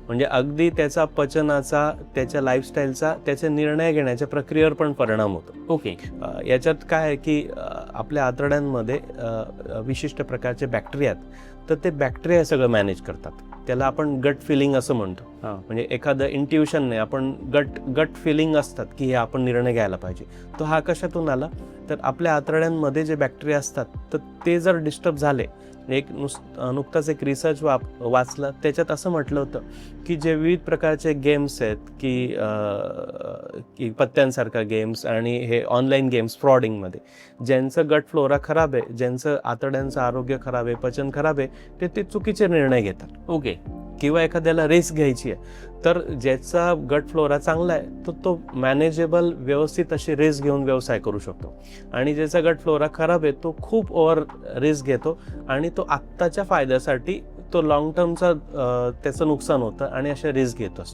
म्हणजे अगदी त्याचा पचनाचा, त्याच्या लाईफस्टाईलचा, त्याचे निर्णय घेण्याच्या प्रक्रियेवर पण परिणाम होतो. ओके. याच्यात काय आहे की आपल्या आतड्यांमध्ये विशिष्ट प्रकारचे बॅक्टेरिया आहेत, तर ते बॅक्टेरिया सगळं मॅनेज करतात. त्याला आपण गट फिलिंग असं म्हणतो. म्हणजे एखादं इंट्युशन नाही, आपण गट फिलिंग असतात की हे आपण निर्णय घ्यायला पाहिजे. तो हा कशातून आला, तर आपल्या आतड्यांमध्ये जे बॅक्टेरिया असतात तर ते जर डिस्टर्ब झाले. नुकताच एक रिसर्च वाचला, त्याच्यात असं म्हटलं होतं की जे विविध प्रकारचे गेम्स आहेत की पत्त्यांसारखा गेम्स आणि हे ऑनलाईन गेम्स फ्रॉडिंगमध्ये, ज्यांचं गट फ्लोरा खराब आहे, ज्यांचं आतड्यांचं आरोग्य खराब आहे, पचन खराब आहे, ते चुकीचे निर्णय घेतात. ओके. किंवा एखाद्याला रिस्क घ्यायची आहे, तर ज्याचा गट फ्लोरा चांगला आहे तो मॅनेजेबल व्यवस्थित अशी रिस्क घेऊन व्यवसाय करू शकतो. आणि ज्याचा गट फ्लोरा खराब आहे तो खूप ओव्हर रिस्क घेतो आणि तो आत्ताच्या फायद्यासाठी तो लॉंग टर्मचा त्याचं नुकसान होतं आणि अशा रिस्क घेत असतो.